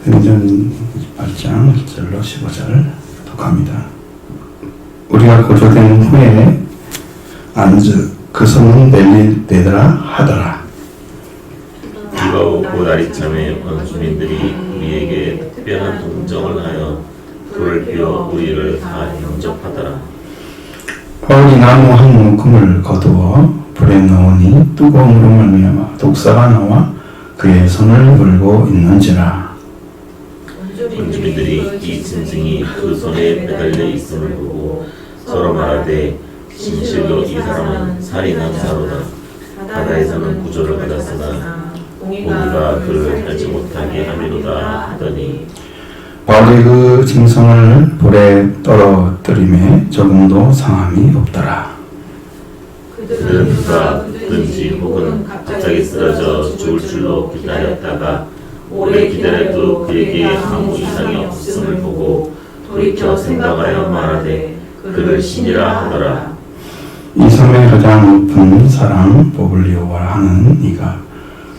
사도행전 8장 1절로 15절 독합니다. 우리가 구조된 후에 안즉 그 성은 멜릴 때더라 하더라. 비가 오고 날이참에 원주민들이 우리에게 특별한 동정을 하여 불을 피워 우리를 다 영접하더라. 바울이 나무 한 묶음을 거두어 불에 넣으니 뜨거움으로 말미암아 독사가 나와 그의 손을 물고 있는지라. 원주민들이 이 짐승이 그 손에 매달려 있음을 보고 서로 말하되 진실로 이 사람은 살인한 자로다. 바다에서는 구조를 받았으나 공의가 그를 알지 못하게 함이로다 하더니 바울이 그 짐승을 불에 떨어뜨림에 조금도 상함이 없더라. 그들은 누가 든지 혹은 갑자기 쓰러져 죽을 줄로 기다렸다가 오래 기다려도 그에게 아무 이상이 없음을 보고 돌이켜 생각하여 말하되 그를 신이라 하더라. 이 섬의 가장 높은 사람 보블리오라 하는 이가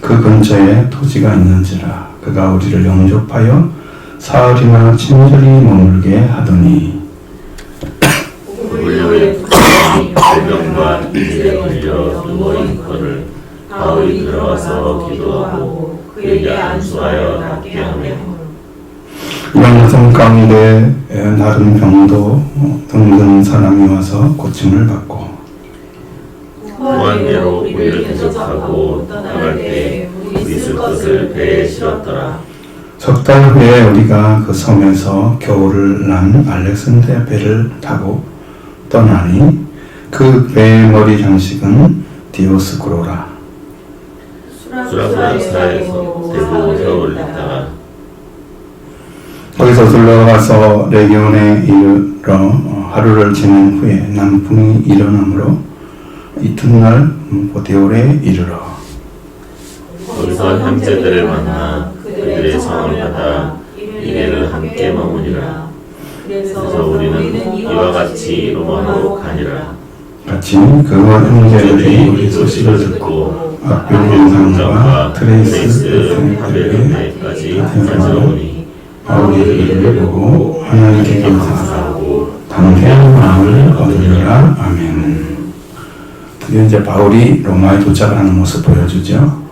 그 근처에 토지가 있는지라. 그가 우리를 영접하여 사흘이나 친절히 머물게 하더니 보블리오의 부친이 발병과 이질에 걸려 누워있거늘 바울이 들어와서 기도하고 그에게 안수하여 낫게 하며 이런 여성 가운데 나른 병도 등등 사람이 와서 고침을 받고 무한대로 우리를 대접하고 떠나갈 때 우리 쓸 것을 배에 실었더라. 석 달 후에 우리가 그 섬에서 겨울을 난 알렉산드리아 배를 타고 떠나니 그 배의 머리 장식은 디오스쿠로라. 수라사에서 대부분 세월을 있다가 거기서 둘러가서 레기온에 이르러 하루를 지낸 후에 남풍이 일어나므로 이튿날 보데올에 이르러 거기서 형제들을 만나 그들의 성을 받아 이래를 함께 머무니라. 그래서 우리는 이와 같이 로마로 가니라. 같이 그와 형제들이 우리 소식을 듣고 악병상과 트레이스 하벨론에까지 가져오니 바울이 이를 보고 하나님께 감사하고 담대한 마음을 얻으리라. 아멘. 드디어 이제 바울이 로마에 도착하는 모습 보여주죠.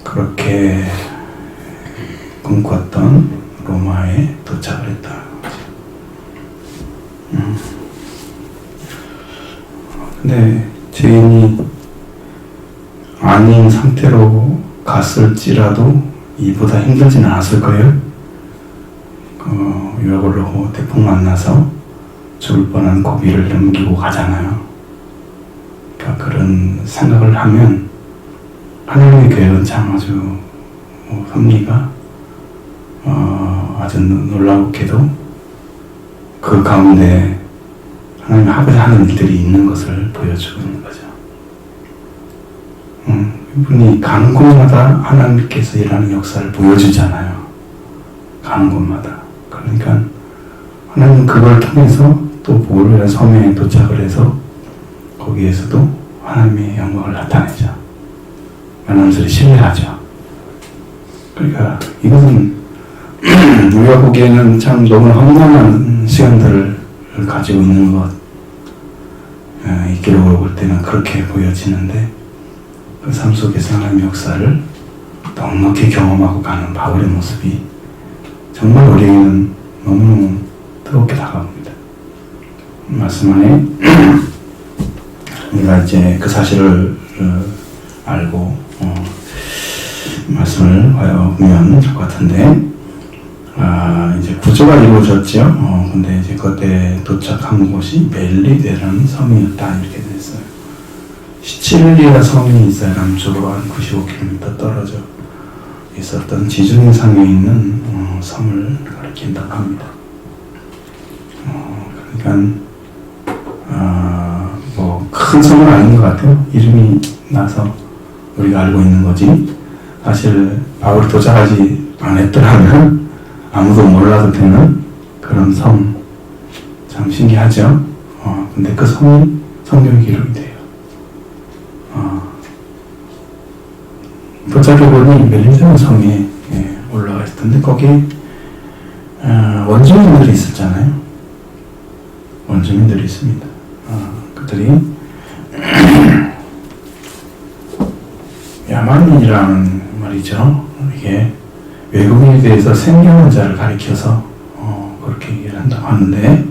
그렇게 꿈꿨던 로마에 도착을 했다. 근데 죄인이 아닌 상태로 갔을지라도 이보다 힘들지는 않았을 거예요. 유학을 태풍 만나서 죽을 뻔한 고비를 넘기고 가잖아요. 그러니까 그런 생각을 하면 하나님의 계획은 참 아주 섭리가 아주 놀랍게도 그 가운데 하나님 하고자 하는 일들이 있는 것을 보여주고 있는 거죠. 이분이 가는 곳마다 하나님께서 일하는 역사를 보여주잖아요. 가는 곳마다. 그러니까 하나님은 그걸 통해서 또 보울의 섬에 도착을 해서 거기에서도 하나님의 영광을 나타내죠. 만남들이 신뢰하죠. 그러니까 이것은 우리가 보기에는 참 너무 험난한 시간들을 가지고 있는 것, 이 기록을 볼 때는 그렇게 보여지는데 그 삶 속에서 하나님의 역사를 넉넉히 경험하고 가는 바울의 모습이 정말 우리에게는 너무너무 뜨겁게 다가옵니다. 말씀 안에 우리가 이제 그 사실을 알고 말씀을 보면 좋을 것 같은데 이제 구조가 이루어졌죠. 근데 이제 그때 도착한 곳이 멜리데라는 섬이었다 이렇게 됐어요. 시칠리아 섬이 있어요. 남쪽으로 한 95km 떨어져 있었던 지중해상에 있는 섬을 가리킨다고 합니다. 그러니까 뭐 큰 섬은 아닌 것 같아요. 이름이 나서 우리가 알고 있는 거지. 사실 바울이 도착하지 않았더라면 아무도 몰라도 되는 그런 섬, 참 신기하죠. 근데 그 섬이 성경에 기록이 돼요. 도착해보니 멜리데라는 섬에 근데 거기 원주민들이 있었잖아요. 원주민들이 있습니다. 그들이 야만인이라는 말이죠. 이게 외국인에 대해서 생경한 자를 가리켜서 그렇게 얘기를 한다고 하는데,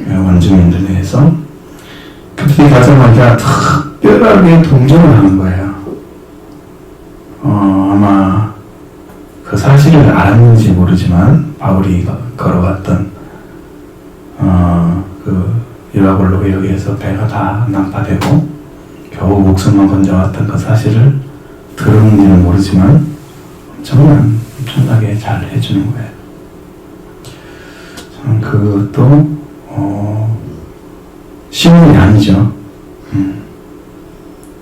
원주민들에 대해서 그들이 가자마자 특별하게 동정을 하는 거예요. 아마 그 사실을 알았는지 모르지만 바울이 걸어갔던 그 유라굴로에서 배가 다 난파되고 겨우 목숨만 건져왔던 그 사실을 들었는지는 모르지만 엄청나게 잘 해주는 거예요. 참 그것도 쉬운 일이 아니죠.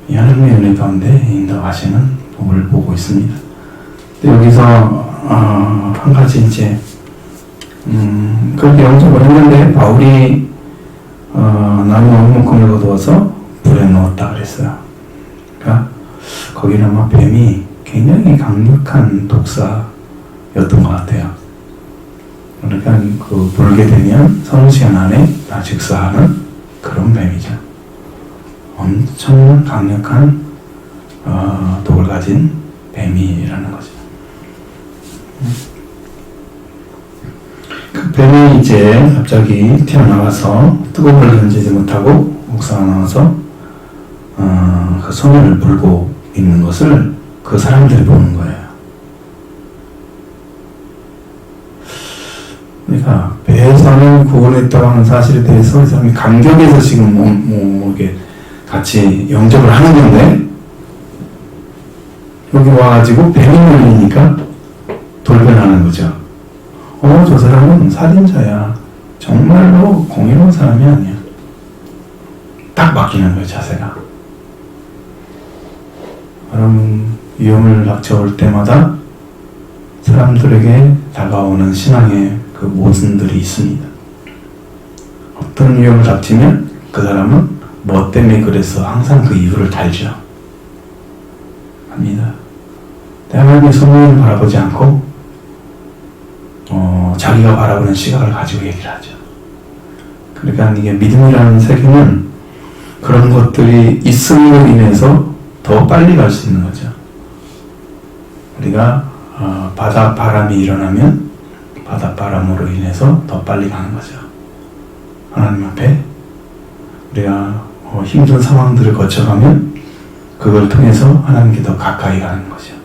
이 하나님의 은혜 가운데 인도하시는 복을 보고 있습니다. 근데 여기서 한 가지 이제 그렇게 영접을 했는데 바울이 나무 얼룩금을 거두어서 불에 넣었다 그랬어요. 그러니까 거기는 아마 뱀이 굉장히 강력한 독사였던 것 같아요. 그러니까 그 불게 되면 서너 시간 안에 다 즉사하는 그런 뱀이죠. 엄청난 강력한 독을 가진 뱀이라는 거죠. 그 뱀이 이제 갑자기 튀어나와서 뜨거운 물을 던지지 못하고 목사가 나와서 그 소면을 물고 있는 것을 그 사람들이 보는 거예요. 그러니까 배에서는 구원했다고 하는 사실에 대해서 이 사람이 감격해서 지금 이렇게 같이 영접을 하는 건데, 여기 와가지고 뱀이 물리니까 돌변하는 거죠. 저 사람은 살인자야. 정말로 공의로운 사람이 아니야. 딱 바뀌는 거예요, 자세가. 여러분, 위험을 닥쳐올 때마다 사람들에게 다가오는 신앙의 그 모순들이 있습니다. 어떤 위험을 닥치면 그 사람은 뭐 때문에 그래서 항상 그 이유를 달죠. 합니다. 하나님의 성령을 바라보지 않고 자기가 바라보는 시각을 가지고 얘기를 하죠. 그러니까 이게 믿음이라는 세계는 그런 것들이 있음으로 인해서 더 빨리 갈 수 있는 거죠. 우리가 바닷바람이 일어나면 바닷바람으로 인해서 더 빨리 가는 거죠. 하나님 앞에 우리가 힘든 상황들을 거쳐가면 그걸 통해서 하나님께 더 가까이 가는 거죠.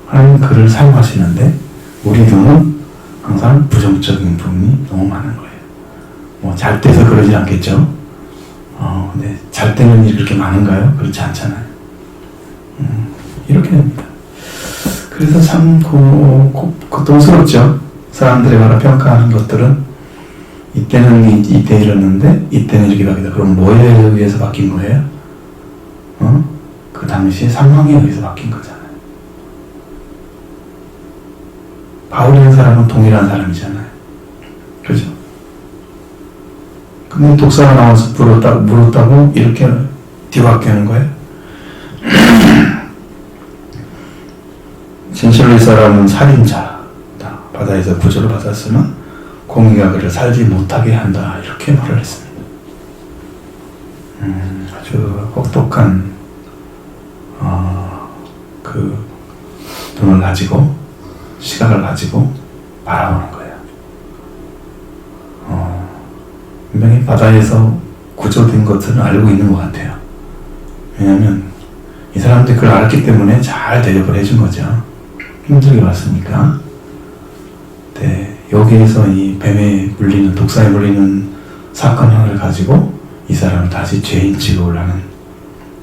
하나님 그를 사용하시는데 우리 눈은 항상 부정적인 부분이 너무 많은 거예요. 잘 때서 그러지 않겠죠. 근데 잘 때는 일이 그렇게 많은가요? 그렇지 않잖아요. 이렇게 됩니다. 그래서 참 고통스럽죠. 사람들이 바로 평가하는 것들은 이때는 이때 이랬는데 이때는 이렇게 바뀌다. 그럼 뭐에 의해서 바뀐 거예요? 그 당시 상황에 의해서 바뀐 거잖아요. 바울이라는 사람은 동일한 사람이잖아요. 그죠? 근데 독사가 나와서 물었다고 이렇게 뒤바뀌는 거예요? 진실로 이 사람은 살인자다. 바다에서 구조를 받았으면 공의가 그를 살지 못하게 한다. 이렇게 말을 했습니다. 아주 혹독한 그 눈을 가지고 시각을 가지고 바라보는 거예요. 분명히 바다에서 구조된 것들은 알고 있는 것 같아요. 왜냐하면 이 사람들이 그걸 알았기 때문에 잘 대접을 해준 거죠. 힘들게 왔으니까. 네, 여기에서 이 뱀에 물리는, 독사에 물리는 사건 하나를 가지고 이 사람을 다시 죄인 취급을 하는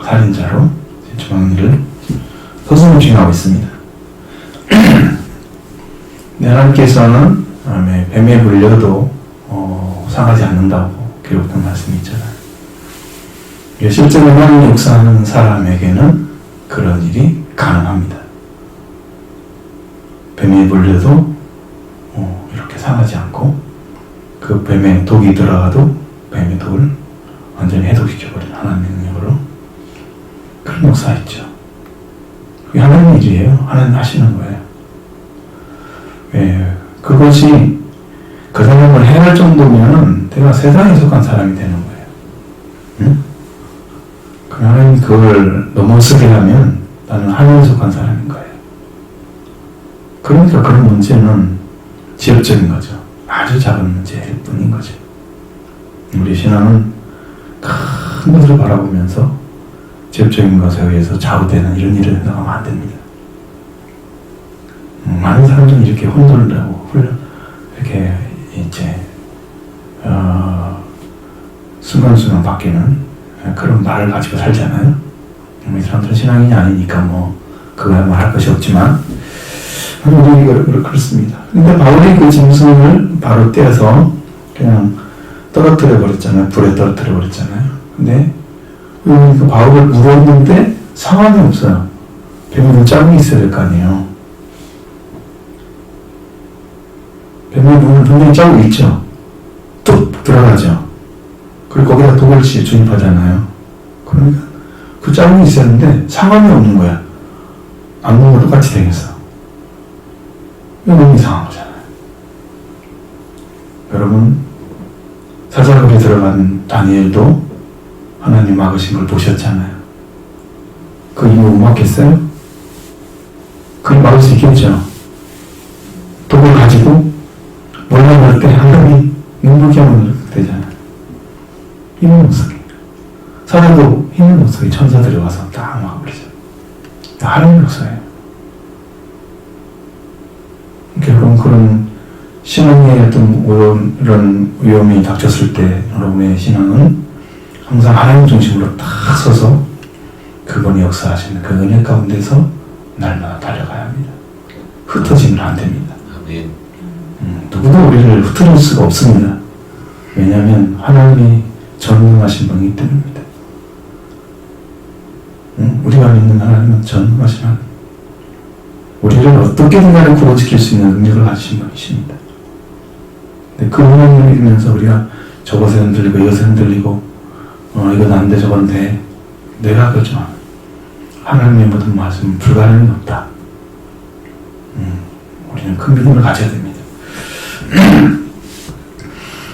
살인자로 정의를 서슴없이 있습니다. 네, 하나님께서는 뱀에 물려도 상하지 않는다고 기록된 말씀이 있잖아요. 실제로 하나님 역사하는 사람에게는 그런 일이 가능합니다. 뱀에 물려도 이렇게 상하지 않고 그 뱀에 독이 들어가도 뱀의 독을 완전히 해독시켜버리는 하나님의 능력으로 그런 역사가 있죠. 그게 하나님의 일이에요. 하나님 하시는 거예요. 예, 그것이 그 사람을 해할 정도면은 내가 세상에 속한 사람이 되는 거예요. 응? 그 하나님 그걸 넘어서게 하면 나는 하늘에 속한 사람인 거예요. 그러니까 그런 문제는 지엽적인 거죠. 아주 작은 문제일 뿐인 거죠. 우리 신앙은 큰 것을 바라보면서 지엽적인 것에 의해서 좌우되는 이런 일을 생각하면 안 됩니다. 많은 사람들은 이렇게 혼돈을 하고 이렇게 이제 순간순간 바뀌는 그런 말을 가지고 살잖아요. 이 사람들은 신앙인이 아니니까 뭐 그거야 말할 것이 없지만 우리 그렇습니다. 근데 바울이 그 짐승을 바로 떼어서 그냥 떨어뜨려 버렸잖아요. 불에 떨어뜨려 버렸잖아요. 근데 그 바울을 물었는데 상관이 없어요. 뱀에는 짝이 있어야 될 거 아니에요. 뱀의 눈은 분명히 자국이 있죠. 뚝 들어가죠. 그리고 거기다 독을 주입하잖아요. 그러니까 그 자국이 있었는데 상관이 없는 거야. 안 먹은 거 똑같이 생겼어. 이거 너무 이상한 거잖아요. 여러분, 사자굴에 들어간 다니엘도 하나님 막으신 걸 보셨잖아요. 그 이유 못 막겠어요? 그걸 막을 수 있겠죠. 독을 가지고 올라갈 때 하나님 눈물게 하면 되잖아요. 힘은 못쓰게. 사람도 힘은 못쓰게 천사들이 와서 딱 막아버리죠. 하나님 역사예요. 결국은 그런 신앙의 어떤 이런 위험이 닥쳤을 때 여러분의 신앙은 항상 하나님 중심으로 딱 서서 그분이 역사하시는 그 은혜 가운데서 날마다 달려가야 합니다. 흩어지면 안 됩니다. 아멘. 누구도 우리를 흩어질 수가 없습니다. 왜냐하면 하나님이 전능하신 분이기 때문입니다. 우리가 믿는 하나님은 전능하신 하나님. 우리를 어떻게든 간에 구원시킬 수 있는 능력을 가지신 분이십니다. 근데 그 하나님을 믿으면서 우리가 저것에 흔들리고 이것에 흔들리고 이건 안 돼 저건 돼 내가 그렇지만 하나님의 모든 말씀은 불가능이 없다. 우리는 큰 믿음을 가져야 됩니다.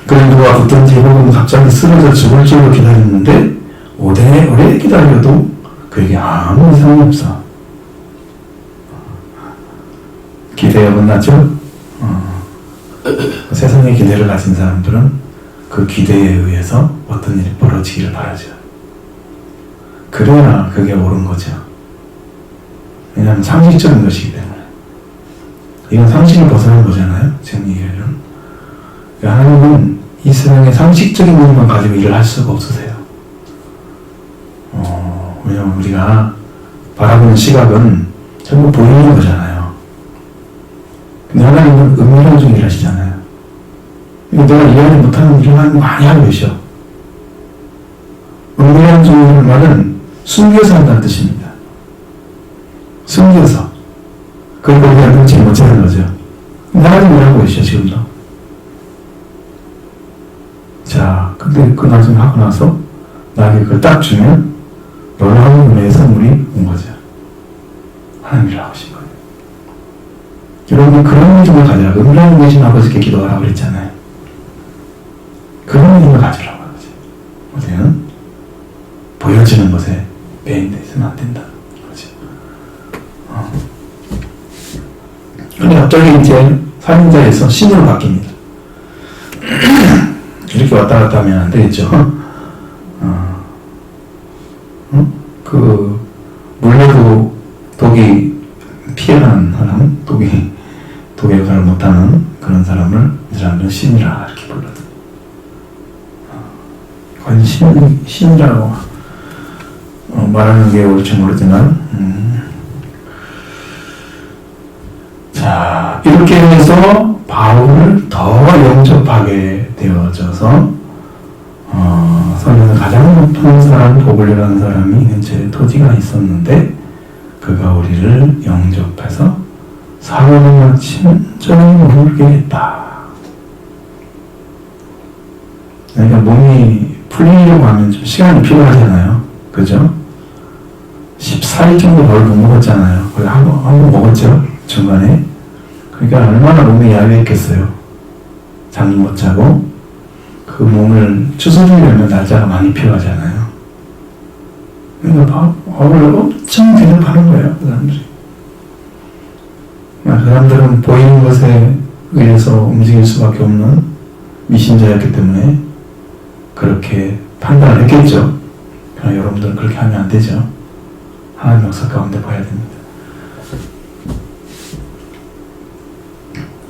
그런 누가 붙든지 혹은 갑자기 쓰러져 죽을 줄로 기다렸는데 오래 기다려도 그에게 아무 이상이 없어. 기대에 끝났죠? 세상의 기대를 가진 사람들은 그 기대에 의해서 어떤 일이 벌어지기를 바라죠. 그래야 그게 옳은 거죠. 왜냐하면 상식적인 것이기 때문에. 이건 상식을 벗어난 거잖아요. 지금 얘기하는. 하나님은 이 세상의 상식적인 것만 가지고 일을 할 수가 없으세요. 왜냐하면 우리가 바라보는 시각은 전부 보이는 거잖아요. 근데 하나님은 은밀한 일을 하시잖아요. 내가 이해하지 못하는 일을 많이 하고 계셔. 은밀한 중이라는 말은 숨겨서 한다는 뜻입니다. 숨겨서. 그리고 우리가 눈치 못하는 거죠. 하나님 일하고 계셔, 지금도. 자, 근데 그 나중에 하고 나서 나에게 그걸 딱 주면 놀라운 은혜의 선물이 온 거죠. 하나님 일하고 계신 거예요. 여러분, 그런 믿음을 가져라. 은밀한 계신 아버지께 기도하라고 그랬잖아요. 그런 믿음을 가지라고 하죠. 우리는 보여지는 것에 매인돼 있으면 안 된다. 그렇죠. 근데 갑자기 이제 살인자에서 신으로 바뀝니다. 이렇게 왔다 갔다 하면 안 되겠죠. 그 물려도 독이 피해가는 사람, 독에 역할을 못하는 그런 사람을 이 사람들은 신이라 이렇게 불러요. 과연 신이라고 말하는 게 옳지 모르지만, 자, 이렇게 해서 바울을 더 영접하게 되어져서 성경의 가장 높은 사람, 도굴이라는 사람이 현재 토지가 있었는데 그가 우리를 영접해서 사고를 친절히 머물게 했다. 그러니까 몸이 풀리려고 하면 좀 시간이 필요하잖아요. 그죠? 14일 정도 밥을 못 먹었잖아요. 그래, 한 번 먹었죠? 중간에. 그러니까 얼마나 몸이 야위했겠어요. 잠 못 자고 그 몸을 추스리려면 날짜가 많이 필요하잖아요. 그러니까 밥을 엄청 대접하는 거예요, 그 사람들이. 그 사람들은 보이는 것에 의해서 움직일 수밖에 없는 미신자였기 때문에 그렇게 판단을 했겠죠. 그러나 여러분들은 그렇게 하면 안 되죠. 하나님 역사 가운데 봐야 됩니다.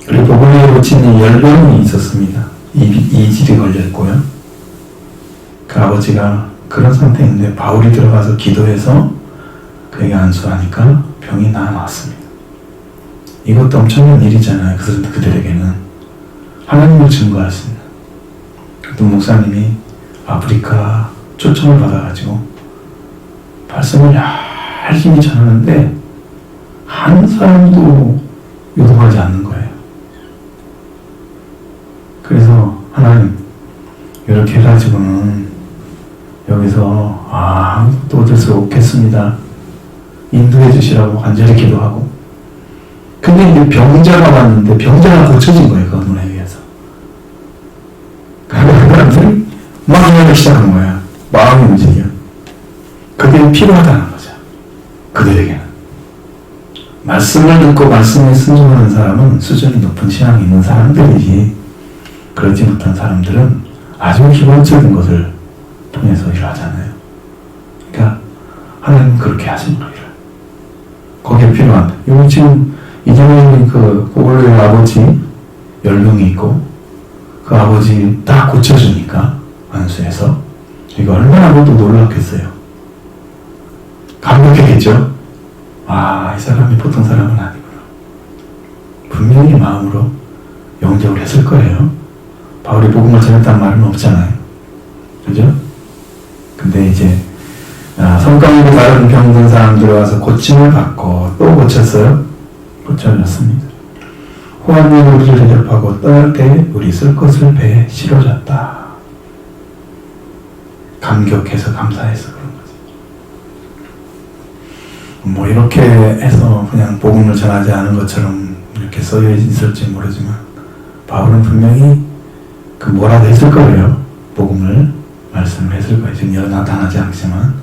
그리고 복음에 고친 열병이 있었습니다. 이질이 걸렸고요. 그 아버지가 그런 상태인데 바울이 들어가서 기도해서 그에게 안수하니까 병이 나았습니다. 이것도 엄청난 일이잖아요. 그들에게는 하나님을 증거할 수 있는. 어떤 목사님이 아프리카 초청을 받아가지고 말씀을 열심히 전하는데 한 사람도 요동하지 않는 거예요. 그래서 하나님 이렇게 해가지고는 여기서 아무것도 얻을 수 없겠습니다. 인도해 주시라고 간절히 기도하고. 근데 이제 병자가 왔는데 병자가 고쳐진 거예요. 그 눈에 의해서. 그 사람들이 막 일하기 시작한 거예요. 마음이 움직여. 그게 필요하다는 거죠. 그들에게는. 말씀을 듣고 말씀에 순종하는 사람은 수준이 높은 신앙이 있는 사람들이지, 그렇지 못한 사람들은 아주 기본적인 것을 통해서 일하잖아요. 그러니까 하나님은 그렇게 하시는 거예요. 거기에 필요한, 여기 지금 이전에 그 고골로의 아버지 열병이 있고 그 아버지 딱 고쳐주니까 안수해서 이거 얼마나 그것도 놀랐겠어요. 감격했겠죠. 이 사람이 보통 사람은 아니구나. 분명히 마음으로 영접을 했을 거예요. 바울이 복음을 전했다는 말은 없잖아요. 그죠? 근데 이제 성감으로 다른 병든 사람들 와서 고침을 받고 또 고쳤어요. 고쳐졌습니다. 호환이 우리를 대접하고 떠날 때 우리 쓸 것을 배에 실어줬다. 감격해서 감사해서 그런 거지. 뭐 이렇게 해서 그냥 복음을 전하지 않은 것처럼 이렇게 써져 있을지 모르지만 바울은 분명히 그 뭐라도 했을 거예요. 복음을 말씀을 했을 거예요. 지금 나타나지 않지만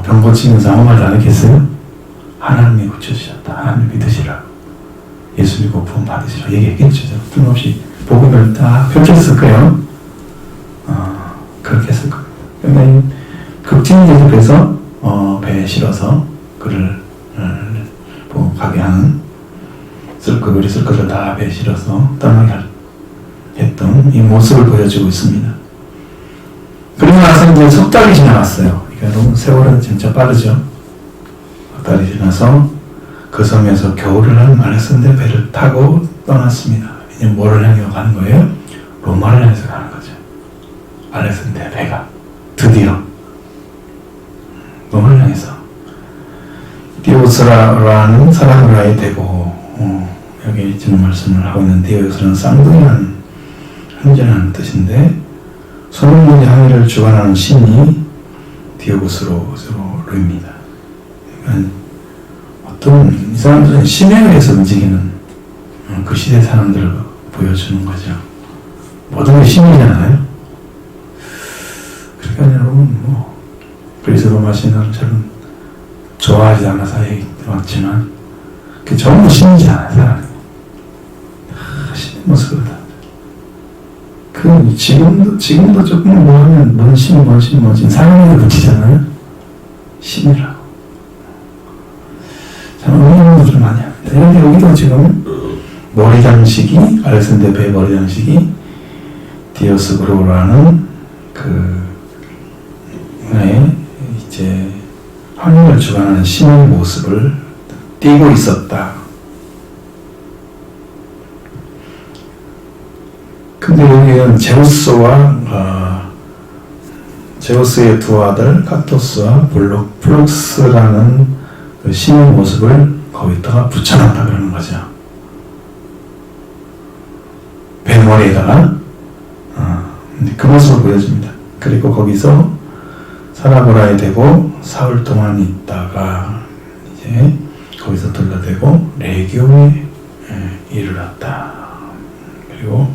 병 고치면서 아무 말도 안 했겠어요? 하나님이 고쳐주셨다. 하나님 믿으시라고. 예수 믿고 구원 받으시라고 얘기했겠죠. 뜬금없이 복음을 다 펼쳤을 거예요. 그렇게 했을 거예요. 그러니까 극진히 대접해서 배에 실어서 그를 가게 하는 우리 쓸 것을 다 배에 실어서 떠나게 했던 이 모습을 보여주고 있습니다. 그리고 나서 이제 석 달이 지나갔어요. 그러니까 여러분 세월은 진짜 빠르죠. 석 달이 지나서 그 섬에서 겨울을 한 알렉산드리아 배를 타고 떠났습니다. 이제 뭐를 향해 가는 거예요? 로마를 향해서 가는 거죠. 알렉산드리아 배가 드디어 로마를 향해서 디오스라라는 사람으로의 대고 여기 지금 말씀을 하고 있는 디오스라는 쌍둥이라는 형제라는 뜻인데 소문문의 항해를 주관하는 신이 디오스로입니다. 그러니까 어떤 이 사람들은 신에 의해서 움직이는 그 시대 사람들을 보여주는 거죠. 모든 게 신이잖아요. 그러니까 여러분 그리스 로마 신화처럼 좋아하지 않아서 얘기해왔지만 그게 전부 신이잖아요. 사람이 신의 모습을 다. 지금도 조금 뭐 하면 뭔 신 사람에게 붙이잖아요. 신이라고. 저는 의문을 좀 많이 합니다. 그런데 여기도 지금 머리 장식이 알렉산드리아 배 머리 장식이 디오스그로라는 이제 환경을 주관하는 신의 모습을 띠고 있었다. 근데 여기는 제우스의 두 아들 카토스와 플룩스라는 그 신의 모습을 거기다가 붙여놨다 그러는 거죠. 배머리에다가 그 모습을 보여줍니다. 그리고 거기서 사라보라에 대고 사흘 동안 있다가 이제 거기서 둘러대고 레기오에 이르렀다. 그리고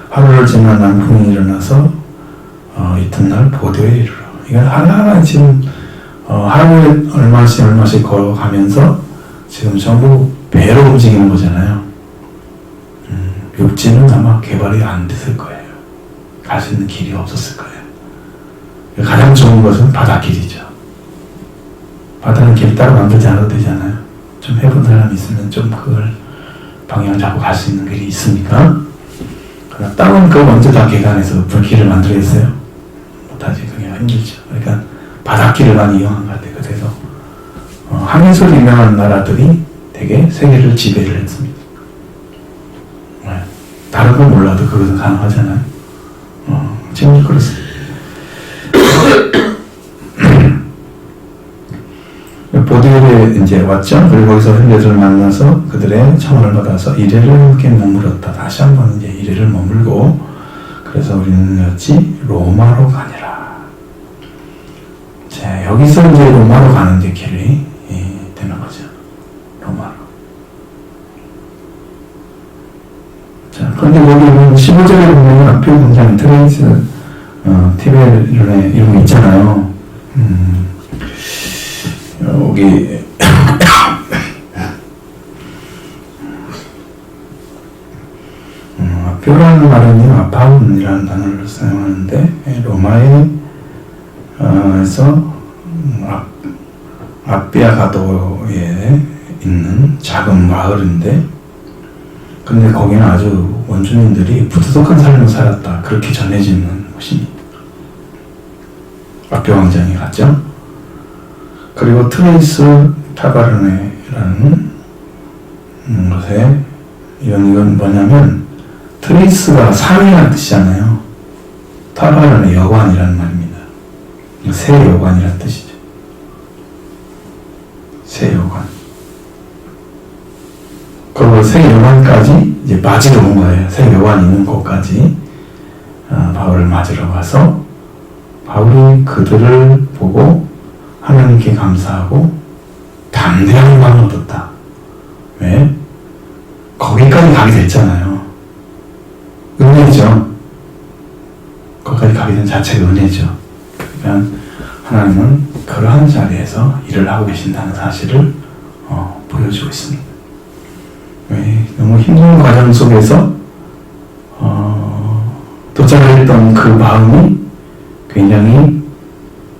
하루를 지나 남풍이 일어나서 이튿날 보도에 이르러. 이건 하나하나 지금 하루에 얼마씩 걸어가면서 지금 전부 배로 움직이는 거잖아요. 육지는 아마 개발이 안 됐을 거예요. 갈 수 있는 길이 없었을 거예요. 가장 좋은 것은 바닷길이죠. 바다는 길 따로 만들지 않아도 되잖아요. 좀 해본 사람이 있으면 좀 그걸 방향을 잡고 갈 수 있는 길이 있으니까. 그러나 땅은 그걸 언제 다 개간해서 길을 만들겠어요? 못하지. 그게 힘들죠. 그러니까 바닷길을 많이 이용한 것 같아요. 그래서 항해술로 유명한 나라들이 되게 세계를 지배를 했습니다. 다른 건 몰라도 그것은 가능하잖아요. 지금 그렇습니다. 보디에 이제 왔죠. 그리고 거기서 형제들을 만나서 그들의 청혼을 받아서 이래를 함께 머물었다. 다시 한번 이제 이래를 머물고, 그래서 우리는 여지 로마로 가니라. 자, 여기서 이제 로마로 가는 이제 길이 되는 거죠. 로마로. 자, 그런데 거기 15절에 보면 앞에 굉장히 트레이스, 티베르네 이런 거 있잖아요. 여기 앞표라는 말은요, 아파운이라는 단어를 사용하는데 로마에서 아비아가도에 있는 작은 마을인데, 근데 거기는 아주 원주민들이 부도덕한 삶을 살았다, 그렇게 전해지는 곳입니다. 아표 왕정이 갔죠. 그리고 트레이스 타바르네라는 곳에 이건 뭐냐면, 트레이스가 산이라는 뜻이잖아요. 타바르네 여관이라는 말입니다. 새 여관이라는 뜻이죠. 새 여관. 그리고 새 여관까지 이제 맞으러 온 거예요. 새 여관이 있는 곳까지 바울을 맞으러 가서 바울이 그들을 보고 하나님께 감사하고 담대한 마음을 얻었다. 왜? 거기까지 가게 됐잖아요. 은혜죠. 거기까지 가게 된 자체가 은혜죠. 그러니까 하나님은 그러한 자리에서 일을 하고 계신다는 사실을 보여주고 있습니다. 왜? 너무 힘든 과정 속에서 도착했던 그 마음이 굉장히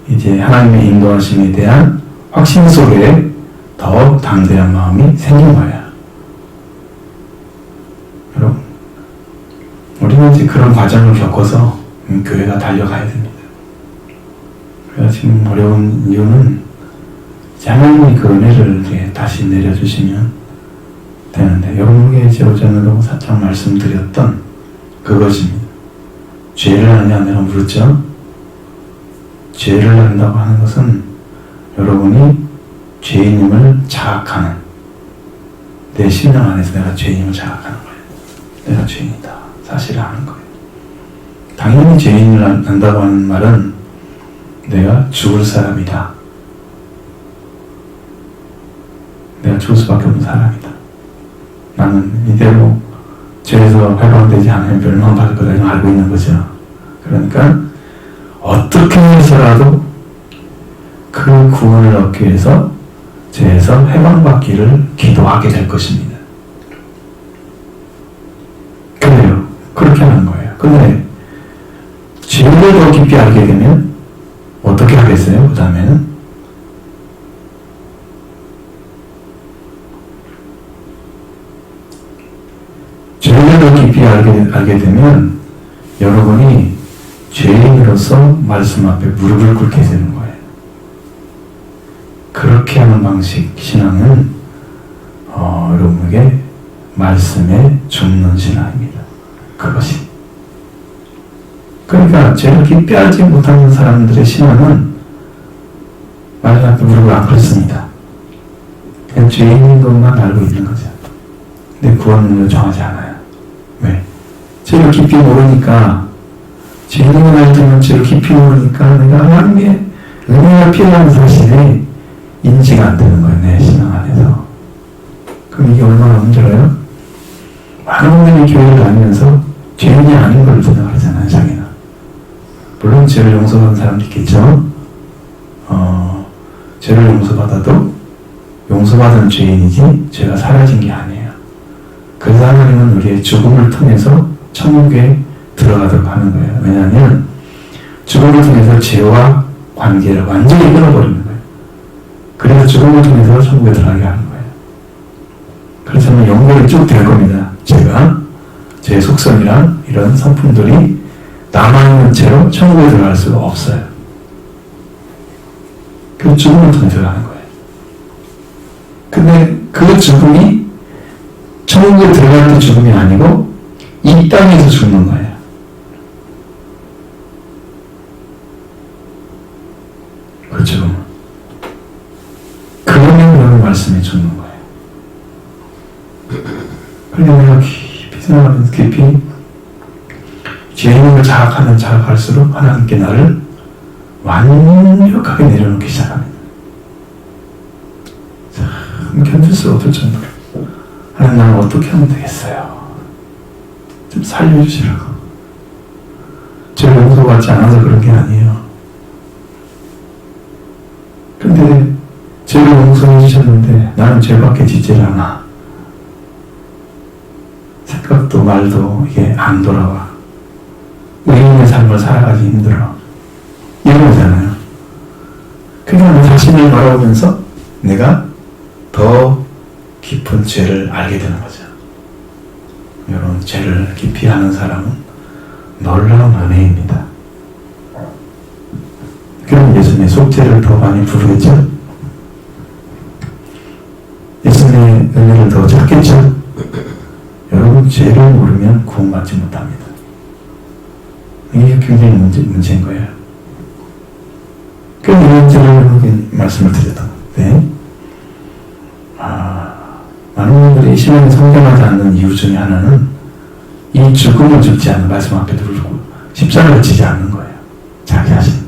이제 하나님의 인도하심에 대한 확신 속에 더 담대한 마음이 생긴 거예요. 여러분, 우리는 이제 그런 과정을 겪어서 교회가 달려가야 됩니다. 우리가 지금 어려운 이유는 하나님이 그 은혜를 이제 다시 내려주시면 되는데, 여러분에게 이제 오전에도 살짝 말씀드렸던 그것입니다. 죄를 하느냐 내가 물었죠. 죄를 한다고 하는 것은 여러분이 죄인임을 자각하는, 내 심령 안에서 내가 죄인임을 자각하는 거예요. 내가 죄인이다 사실을 아는 거예요. 당연히 죄인을 안다고 하는 말은 내가 죽을 사람이다, 내가 죽을 수밖에 없는 사람이다, 나는 이대로 죄에서 해방되지 않으면 멸망받을 거다, 이걸 알고 있는 거죠. 그러니까 어떻게 해서라도 그 구원을 얻기 위해서 죄에서 해방받기를 기도하게 될 것입니다. 그래요. 그렇게 하는 거예요. 근데 죄를 더 깊이 알게 되면 어떻게 하겠어요? 그 다음에는 죄를 더 깊이 알게 되면 여러분이 죄인으로서 말씀 앞에 무릎을 꿇게 되는 거예요. 그렇게 하는 방식 신앙은 여러분에게 말씀에 죽는 신앙입니다. 그것이. 그러니까 죄를 깊이 알지 못하는 사람들의 신앙은 말씀 앞에 무릎을 안 꿇습니다. 그냥 죄인인 것만 알고 있는 거죠. 근데 구원을 정하지 않아요. 왜? 죄를 깊이 모르니까, 죄인인 걸 알지만 죄를 깊이 모르니까 내가 하나님의 은혜가 필요한 사실이 인지가 안 되는 거예요. 내 신앙 안에서. 그럼 이게 얼마나 힘들어요? 많은 분들이 교회를 다니면서 죄인이 아닌 걸 생각하잖아요, 자기는. 물론 죄를 용서받은 사람도 있겠죠. 죄를 용서받아도 용서받은 죄인이지 죄가 사라진 게 아니에요. 그래서 하나님은 우리의 죽음을 통해서 천국에 들어가도록 하는 거예요. 왜냐하면 죽음을 통해서 죄와 관계를 완전히 끊어버리는 거예요. 그래서 죽음을 통해서 천국에 들어가게 하는 거예요. 그렇다면 연결이 쭉 될 겁니다. 제 속성이랑 이런 성품들이 남아있는 채로 천국에 들어갈 수가 없어요. 그 죽음을 통해 들어가는 거예요. 근데 그 죽음이 천국에 들어갈 때 죽음이 아니고 이 땅에서 죽는 거예요. 그 죽음은. 그러면 여러분 말씀에 죽는 거예요. 그러니까 내가 깊이 생각하면서 깊이 죄인을 자각할수록 하나님께 나를 완벽하게 내려놓기 시작합니다. 참 견딜 수 없을 정도로 하나님 나를 어떻게 하면 되겠어요? 좀 살려주시라고. 죄를 용서받지 않아서 그런 게 아니에요. 근데 죄를 용서해 주셨는데 나는 죄밖에 짓질 않아. 생각도 말도 이게 안 돌아와. 의인의 삶을 살아가기 힘들어. 이런 거잖아요. 그러니까 내 자신을 바라보면서 내가 더 깊은 죄를 알게 되는 거죠. 여러분, 죄를 깊이 아는 사람은 놀라운 은혜입니다. 그럼 예수님의 속죄를 더 많이 부르겠죠? 예수님의 은혜를 더 찾겠죠? 여러분, 죄를 모르면 구원받지 못합니다. 이게 굉장히 문제인 거예요. 그 문제를 말씀을 드렸던데, 많은 분들이 신앙이 성장하지 않는 이유 중에 하나는 이 죽음을 죽지 않는 말씀 앞에 두고 십자가를 지지 않는 거예요. 자기 자신.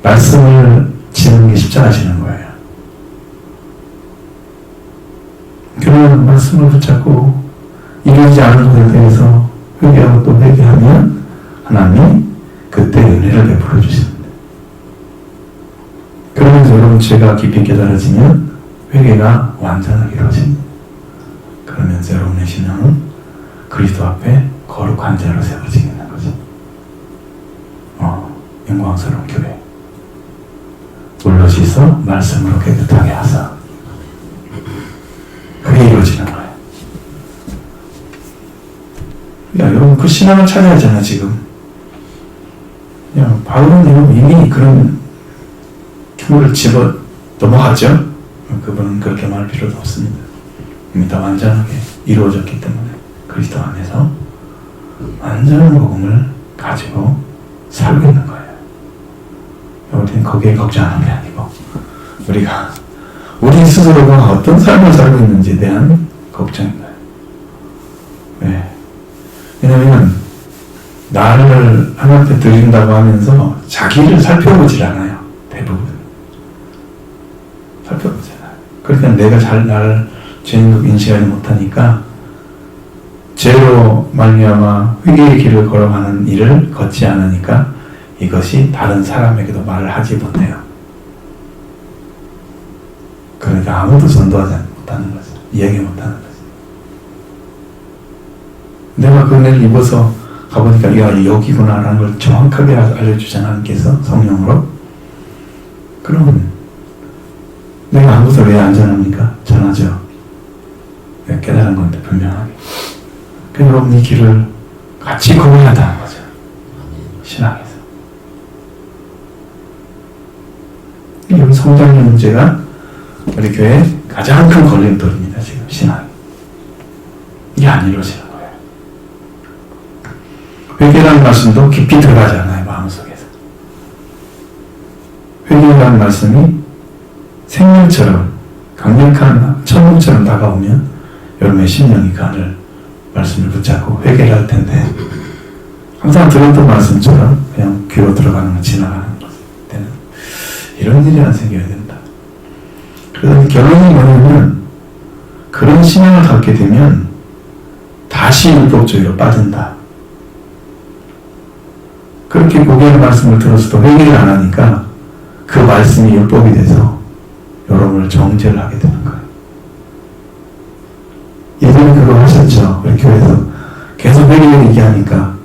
말씀을 지는 게 십자가 지는 거예요. 그런 말씀을 붙잡고 이루어지지 않은 것에 대해서 회개하고 또 회개하면 하나님이 그때 은혜를 베풀어 주십니다. 그러면서 여러분 죄가 깊이 깨달아지면 회개가 완전하게 이루어집니다. 그러면서 여러분의 신앙은 그리스도 앞에 거룩한 자로 세워지게 되는 거죠. 영광스러운 교회. 물로 씻어 말씀으로 깨끗하게 하사. 그게 이루어지는 거예요. 여러분 그 신앙을 찾아야 하잖아요, 지금. 바울은 여러분 이미 그런 교회를 집어 넘어갔죠? 그분은 그렇게 말할 필요도 없습니다. 이미 다 완전하게 이루어졌기 때문에 그리스도 안에서 완전한 복음을 가지고 살고 있는 거예요. 우리는 거기에 걱정하는 게 아니고 우리 스스로가 어떤 삶을 살고 있는지에 대한 걱정인 거예요. 왜? 왜냐하면 나를 하나님께 드린다고 하면서 자기를 살펴보질 않아요. 대부분 살펴보잖아요. 그러니까 내가 잘 나를 죄인으로 인식하지 못하니까 죄로 말미암아 회개의 길을 걸어가는 일을 걷지 않으니까 이것이 다른 사람에게도 말을 하지 못해요. 그러니까 아무도 전도하지 못하는 거죠. 이야기 못하는 거죠. 내가 그 은혜를 입어서 가보니까 야 여기구나라는 걸 정확하게 알려주잖아요. 하나님께서 성령으로. 그러면 내가 아무도 왜 안 전합니까? 전하죠. 깨달은 건데 분명하게. 그래서 여러분 이 길을 같이 걸어야 한다는 거죠. 신앙에서. 여기 성장의 문제가 우리 교회의 가장 큰 걸림돌입니다. 지금 신앙이. 이게 안 이루어지는 거예요. 회개라는 말씀도 깊이 들어가지 않아요. 마음속에서. 회개라는 말씀이 생명처럼 강력한 천문처럼 다가오면 여러분의 심령이 그 안을 말씀을 붙잡고 회개를 할 텐데 항상 들었던 말씀처럼 그냥 귀로 들어가는 거 지나가는 때는 이런 일이 안 생겨야 된다. 그래서 결론이 뭐냐면 그런 신앙을 갖게 되면 다시 율법주의로 빠진다. 그렇게 고개의 말씀을 들어서도 회개를 안 하니까 그 말씀이 율법이 돼서 여러분을 정죄를 하게 되는 거예요. 예전에 그거 하셨죠? 우리 교회에서 계속 회개를 얘기하니까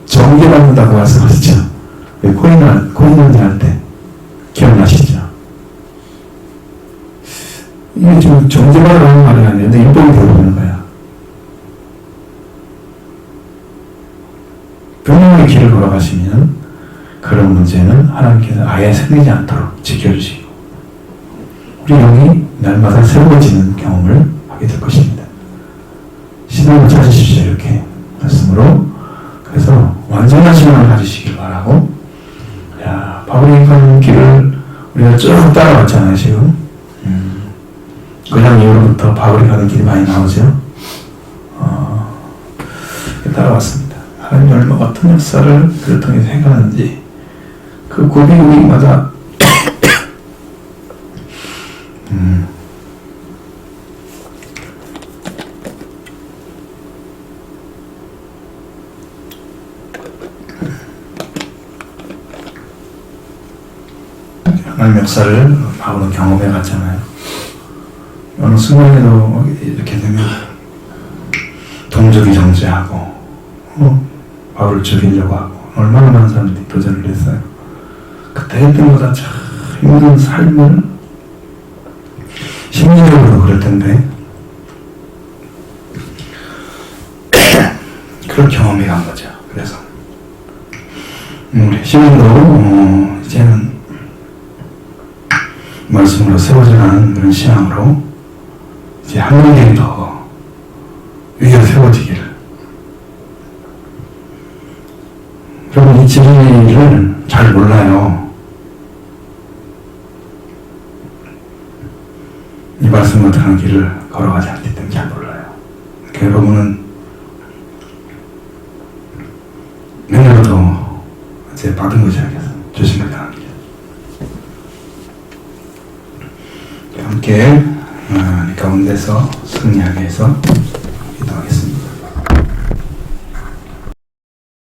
정죄받는다고 말씀하시죠? 코인을 할 때 기억나시죠? 이게 지금 정죄받으라는 말이 아니에요. 근데 율법이 되어버리는 거야. 분명히 길을 걸어가시면 그런 문제는 하나님께서 아예 생기지 않도록 지켜주시고 우리 영이 날마다 새로워지는 경험을 하게 될 것입니다. 신앙을 찾으십시오. 이렇게 말씀으로. 그래서 완전한 신앙을 가지시길 바라고. 야, 바울이 가는 길을 우리가 쭉 따라왔잖아요. 지금 그냥 이후로부터 바울이 가는 길이 많이 나오죠. 따라왔습니다. 하나님이 얼마 어떤 역사를 그를 통해서 행하는지 그 고비 우리마다 하나님 역사를 바울은 경험해 갔잖아요. 어느 순간에도 이렇게 되면 동족이 정죄하고 바울을 죽이려고 하고 얼마나 많은 사람들이 도전을 했어요. 그때 했던보다 참 힘든 삶을 심리적으로 그럴 텐데 그런 경험이 간 거죠. 그래서 우리 시몬도 이제는 말씀으로 세워져가는 그런 신앙으로 이제 한 단계 더 위에 세워지기를. 여러분 이 진리를 잘 몰라요. 이 말씀을 들은 길을 걸어가지 않기 때문에 잘 몰라요. 그러니까 여러분은 내년에도 이제 받은 거지 않겠어요? 조심히 당하는 길. 함께 가운데서 승리하게 해서